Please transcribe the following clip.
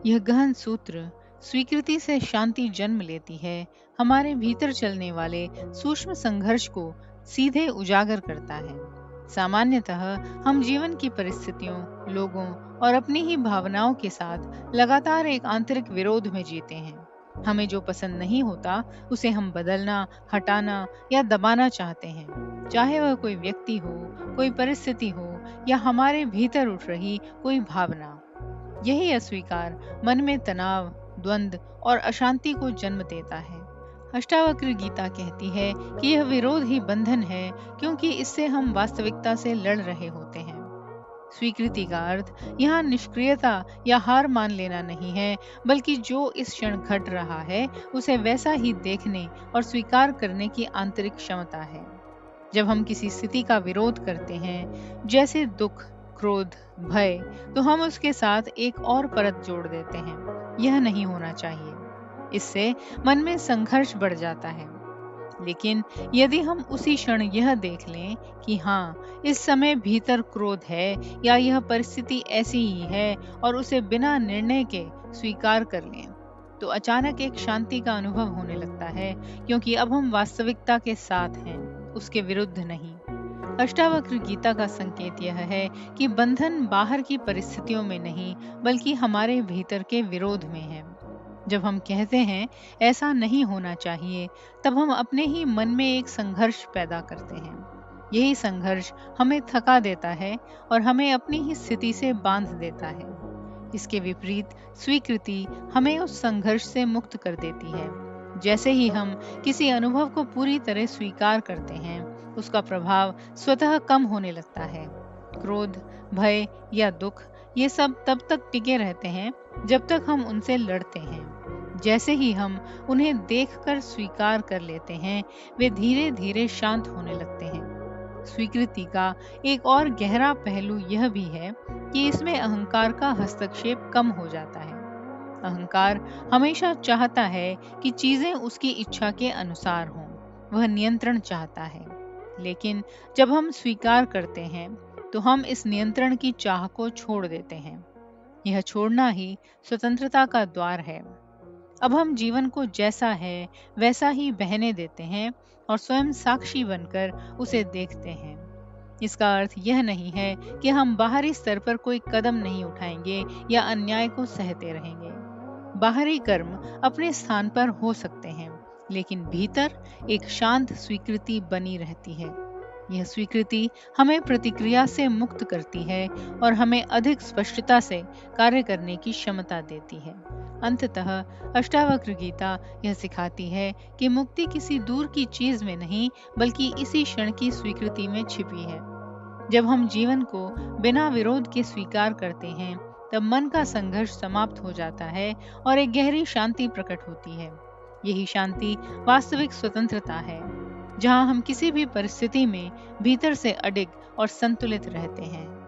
यह गहन सूत्र स्वीकृति से शांति जन्म लेती है, हमारे भीतर चलने वाले सूक्ष्म संघर्ष को सीधे उजागर करता है। सामान्यतः हम जीवन की परिस्थितियों, लोगों और अपनी ही भावनाओं के साथ लगातार एक आंतरिक विरोध में जीते हैं। हमें जो पसंद नहीं होता उसे हम बदलना, हटाना या दबाना चाहते हैं, चाहे वह कोई व्यक्ति हो, कोई परिस्थिति हो या हमारे भीतर उठ रही कोई भावना। यही अस्वीकार मन में तनाव, द्वंद और अशांति को जन्म देता है। अष्टावक्र गीता कहती है कि यह विरोध ही बंधन है, क्योंकि इससे हम वास्तविकता से लड़ रहे होते हैं। स्वीकृति का अर्थ यहाँ निष्क्रियता या हार मान लेना नहीं है, बल्कि जो इस क्षण घट रहा है उसे वैसा ही देखने और स्वीकार करने की आंतरिक क्षमता है। जब हम किसी स्थिति का विरोध करते हैं, जैसे दुख, क्रोध, भय, तो हम उसके साथ एक और परत जोड़ देते हैं, यह नहीं होना चाहिए। इससे मन में संघर्ष बढ़ जाता है। लेकिन यदि हम उसी क्षण यह देख लें कि हाँ, इस समय भीतर क्रोध है या यह परिस्थिति ऐसी ही है, और उसे बिना निर्णय के स्वीकार कर लें, तो अचानक एक शांति का अनुभव होने लगता है, क्योंकि अब हम वास्तविकता के साथ हैं, उसके विरुद्ध नहीं। अष्टावक्र गीता का संकेत यह है कि बंधन बाहर की परिस्थितियों में नहीं, बल्कि हमारे भीतर के विरोध में है। जब हम कहते हैं ऐसा नहीं होना चाहिए, तब हम अपने ही मन में एक संघर्ष पैदा करते हैं। यही संघर्ष हमें थका देता है और हमें अपनी ही स्थिति से बांध देता है। इसके विपरीत स्वीकृति हमें उस संघर्ष से मुक्त कर देती है। जैसे ही हम किसी अनुभव को पूरी तरह स्वीकार करते हैं, उसका प्रभाव स्वतः कम होने लगता है। क्रोध, भय या दुख, ये सब तब तक टिके रहते हैं जब तक हम उनसे लड़ते हैं। जैसे ही हम उन्हें देखकर स्वीकार कर लेते हैं, वे धीरे धीरे शांत होने लगते हैं। स्वीकृति का एक और गहरा पहलू यह भी है कि इसमें अहंकार का हस्तक्षेप कम हो जाता है। अहंकार हमेशा चाहता है कि चीजें उसकी इच्छा के अनुसार हों, वह नियंत्रण चाहता है। लेकिन जब हम स्वीकार करते हैं, तो हम इस नियंत्रण की चाह को छोड़ देते हैं। यह छोड़ना ही स्वतंत्रता का द्वार है। अब हम जीवन को जैसा है वैसा ही बहने देते हैं और स्वयं साक्षी बनकर उसे देखते हैं। इसका अर्थ यह नहीं है कि हम बाहरी स्तर पर कोई कदम नहीं उठाएंगे या अन्याय को सहते रहेंगे। बाहरी कर्म अपने स्थान पर हो सकते हैं, लेकिन भीतर एक शांत स्वीकृति बनी रहती है। यह स्वीकृति हमें प्रतिक्रिया से मुक्त करती है और हमें अधिक स्पष्टता से कार्य करने की क्षमता देती है। अंततः अष्टावक्र गीता यह सिखाती है कि मुक्ति किसी दूर की चीज में नहीं, बल्कि इसी क्षण की स्वीकृति में छिपी है। जब हम जीवन को बिना विरोध के स्वीकार करते हैं, तब मन का संघर्ष समाप्त हो जाता है और एक गहरी शांति प्रकट होती है। यही शांति वास्तविक स्वतंत्रता है, जहां हम किसी भी परिस्थिति में भीतर से अडिग और संतुलित रहते हैं।